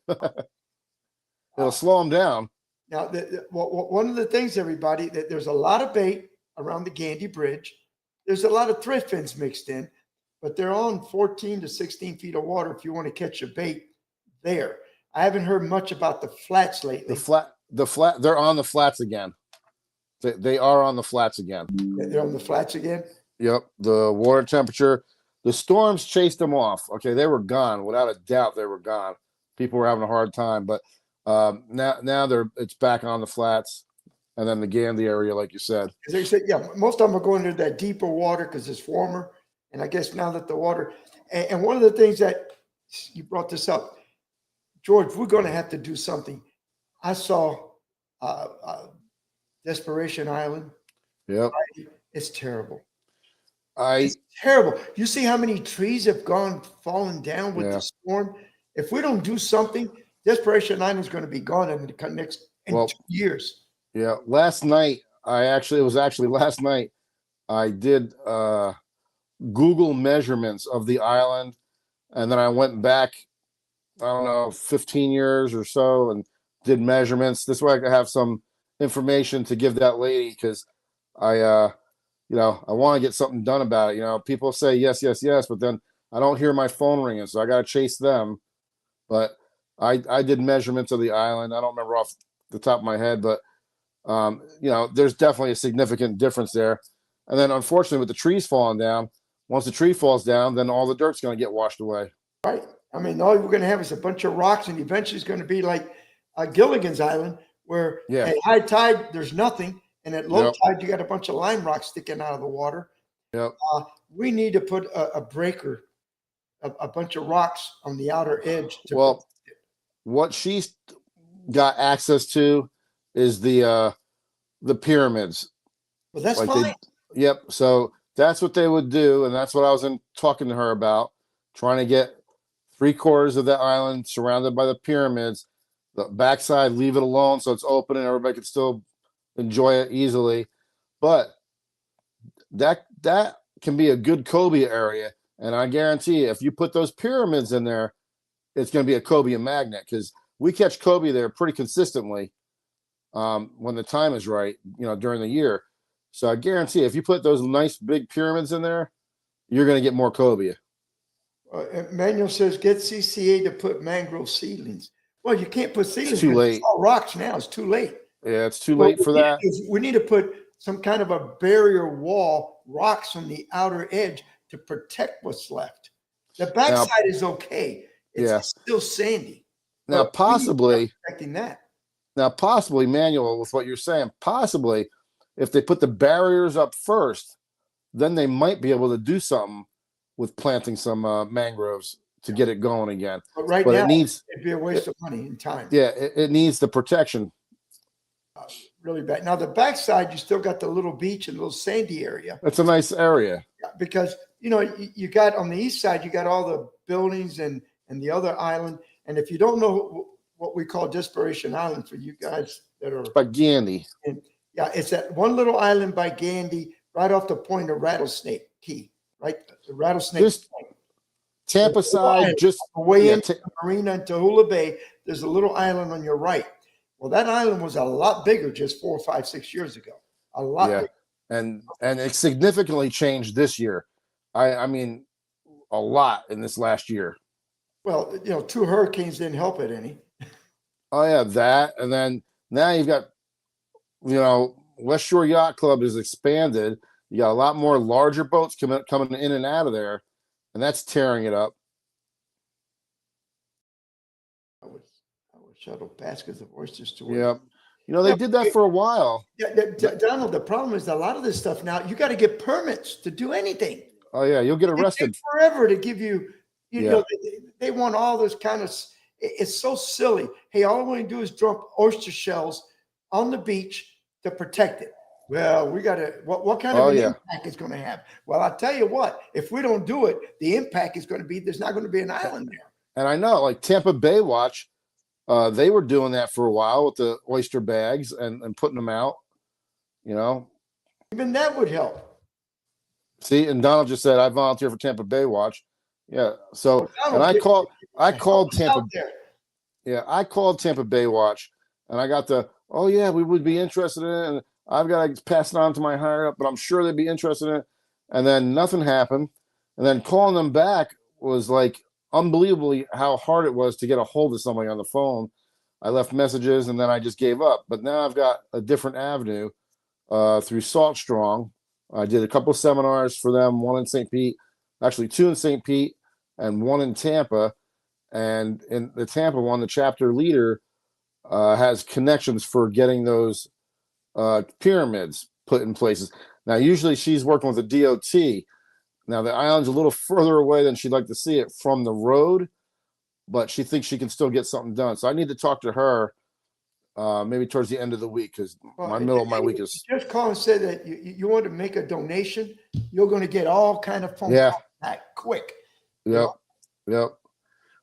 It'll slow them down. Now, one of the things, everybody, that there's a lot of bait around the Gandy Bridge. There's a lot of thread fins mixed in, but they're on 14 to 16 feet of water if you want to catch a bait there. I haven't heard much about the flats lately. The flat, they're on the flats again. They are on the flats again. They're on the flats again. Yep. The water temperature, the storms chased them off. Okay. They were gone. Without a doubt, they were gone. People were having a hard time, but now it's back on the flats, and then the Gandy area, like you said. As they said, yeah, most of them are going to that deeper water because it's warmer. And I guess now that the water, and one of the things that you brought this up, George, we're going to have to do something. I saw Desperation Island. Yep. It's terrible. It's terrible. You see how many trees have fallen down with the storm? If we don't do something, Desperation Island is going to be gone in the next 2 years. Yeah. Last night, it was actually last night, I did Google measurements of the island, and then I went back, I don't know, 15 years or so, and did measurements. This way I could have some information to give that lady, because I want to get something done about it. People say yes, yes, yes, but then I don't hear my phone ringing, so I got to chase them. But I did measurements of the island. I don't remember off the top of my head, but there's definitely a significant difference there. And then unfortunately with the trees falling down, once the tree falls down, then all the dirt's going to get washed away. Right. I mean, all we're going to have is a bunch of rocks, and eventually it's going to be like Gilligan's Island, where at high tide, there's nothing. And at low tide, you got a bunch of lime rocks sticking out of the water. Yep. We need to put a breaker, a bunch of rocks on the outer edge. What she's got access to is the pyramids. Well, that's fine. Yep. So that's what they would do, and that's what I was talking to her about, trying to get 3/4 of that island surrounded by the pyramids. The backside, leave it alone so it's open and everybody can still enjoy it easily. But that can be a good cobia area, and I guarantee you, if you put those pyramids in there, it's going to be a cobia magnet, because we catch cobia there pretty consistently when the time is right, during the year. So I guarantee if you put those nice big pyramids in there, you're going to get more cobia. Manuel says, get CCA to put mangrove seedlings. Well, you can't put seedlings. It's too late. It's all rocks now. It's too late. Yeah, it's too late for that. We need to put some kind of a barrier wall, rocks on the outer edge to protect what's left. The backside is okay. It's still sandy. Now, possibly protecting that. Now, possibly, Manuel, with what you're saying, possibly if they put the barriers up first, then they might be able to do something with planting some mangroves to get it going again. But right now, it'd be a waste of money and time. Yeah, it needs the protection. Really bad. Now, the backside, you still got the little beach and little sandy area. It's a nice area. Because, you got on the east side, you got all the buildings and the other island. And if you don't know what we call Desperation Island, for you guys that are by Gandy. It's that one little island by Gandy, right off the point of Rattlesnake Key, right? The Rattlesnake. Just Tampa side, just away into the marina in Tahula Bay. There's a little island on your right. Well, that island was a lot bigger just 4, 5, 6 years ago. A lot bigger. And it significantly changed this year. I mean, a lot in this last year. Well, 2 hurricanes didn't help it any. Oh yeah, that, and then now you've got, West Shore Yacht Club is expanded. You got a lot more larger boats coming in and out of there, and that's tearing it up. I would shuttle baskets of oysters to work. Yeah, they did that for a while. Yeah, Donald. The problem is a lot of this stuff now. You got to get permits to do anything. Oh yeah, you'll get arrested. It takes forever to give you. They want all this kind of. It's so silly. Hey, all I want to do is dump oyster shells on the beach to protect it. Well, we got to. What kind of impact is going to have? Well, I'll tell you what. If we don't do it, the impact is going to be there's not going to be an island there. And I know, like Tampa Bay Watch, they were doing that for a while with the oyster bags and putting them out. Even that would help. See, and Donald just said I volunteer for Tampa Bay Watch. Yeah. So, and I called Tampa. Yeah, I called Tampa Bay Watch, and I got we would be interested in it, and I've got to pass it on to my higher up, but I'm sure they'd be interested in it. And then nothing happened. And then calling them back was like unbelievably how hard it was to get a hold of somebody on the phone. I left messages and then I just gave up. But now I've got a different avenue through Salt Strong. I did a couple seminars for them, one in St. Pete, actually 2 in St. Pete and 1 in Tampa. And in the Tampa one, the chapter leader has connections for getting those pyramids put in places. Now, usually she's working with the DOT. Now, the island's a little further away than she'd like to see it from the road, but she thinks she can still get something done. So I need to talk to her maybe towards the end of the week, because my middle of my week is. Just call and say that you want to make a donation. You're going to get all kind of phone Yeah. calls back quick. Yep. Yep.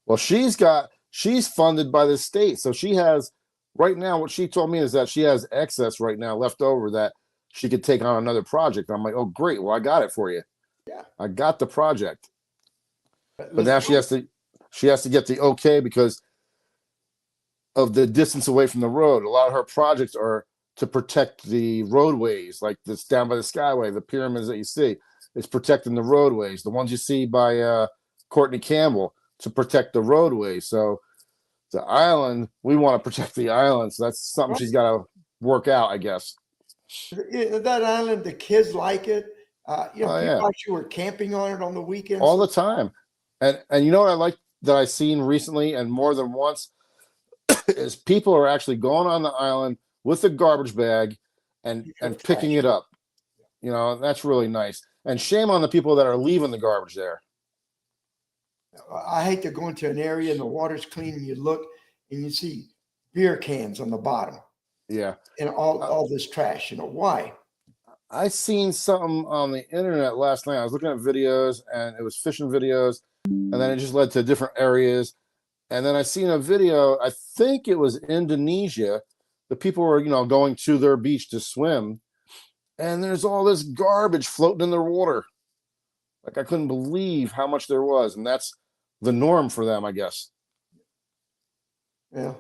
Well, she's funded by the state. So she has, right now, what she told me is that she has excess right now left over that she could take on another project. I'm like, oh, great. Well, I got it for you. Yeah. I got the project. But Let's now go. she has to get the okay because of the distance away from the road. A lot of her projects are to protect the roadways, like this down by the Skyway, the pyramids that you see. It's protecting the roadways. The ones you see by Courtney Campbell, to protect the roadways. So the island, we want to protect the island. So that's something she's got to work out, I guess. That island, the kids like it. People yeah. actually were camping on it on the weekends. All the time. And you know what I like that I've seen recently and more than once is people are actually going on the island with a garbage bag and picking it up. You know, that's really nice. And shame on the people that are leaving the garbage there. I hate to go into an area and the water's clean and you look and you see beer cans on the bottom Yeah. and all this trash. Why? I seen something on the internet last night. I was looking at videos and it was fishing videos, and then it just led to different areas. And then I seen a video, I think it was Indonesia. The people were, going to their beach to swim, and there's all this garbage floating in their water. Like, I couldn't believe how much there was, and that's the norm for them, I guess. Yeah.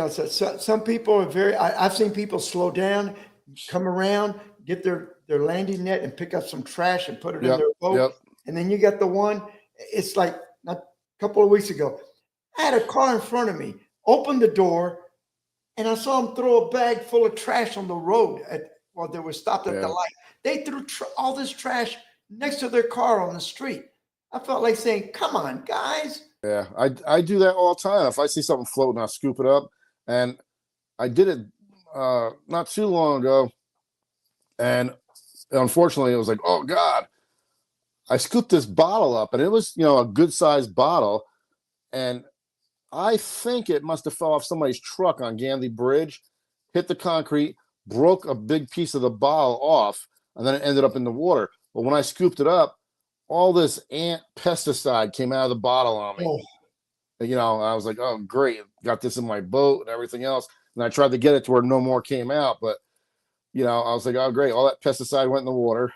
So some people are I've seen people slow down, come around, get their landing net and pick up some trash and put it in their boat. Yep. And then you got the one, it's like a couple of weeks ago, I had a car in front of me, opened the door, and I saw them throw a bag full of trash on the road while they were stopped at the light. They threw all this trash next to their car on the street. I felt like saying, come on, guys. Yeah, I do that all the time. If I see something floating, I'll scoop it up. And I did it not too long ago. And unfortunately, it was like, oh, God. I scooped this bottle up, and it was, a good-sized bottle. And I think it must have fell off somebody's truck on Gandy Bridge, hit the concrete, broke a big piece of the bottle off, and then it ended up in the water. But when I scooped it up, all this ant pesticide came out of the bottle on me. Oh. I was like, oh, great. Got this in my boat and everything else. And I tried to get it to where no more came out. But, I was like, oh, great. All that pesticide went in the water.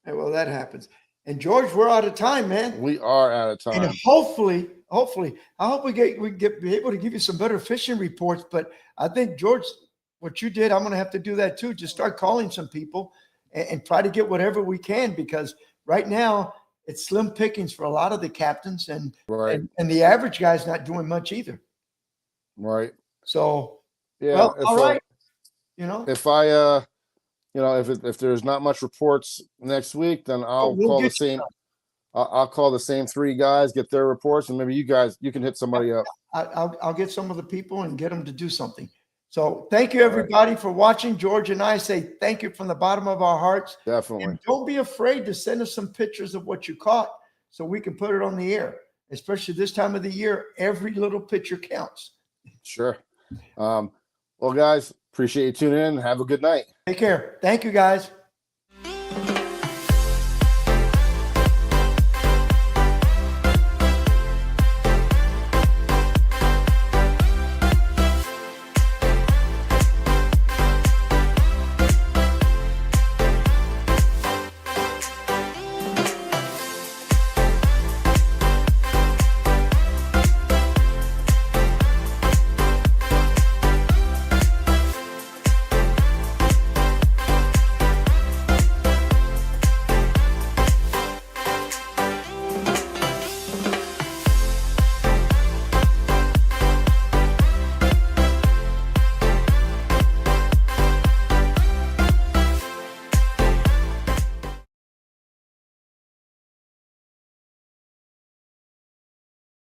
Well, that happens. And George, we're out of time, man. We are out of time. And hopefully, I hope we be able to give you some better fishing reports. But I think, George, what you did, I'm going to have to do that too. Just start calling some people and try to get whatever we can, because right now it's slim pickings for a lot of the captains, and right. and the average guy's not doing much either. Right. So, yeah. well, all right. If I, if there's not much reports next week, then I'll call the same. I'll call the same 3 guys, get their reports, and maybe you can hit somebody up. I'll get some of the people and get them to do something. So thank you, everybody, for watching. George and I say thank you from the bottom of our hearts. Definitely. And don't be afraid to send us some pictures of what you caught so we can put it on the air, especially this time of the year. Every little picture counts. Sure. Well, guys, appreciate you tuning in. Have a good night. Take care. Thank you, guys.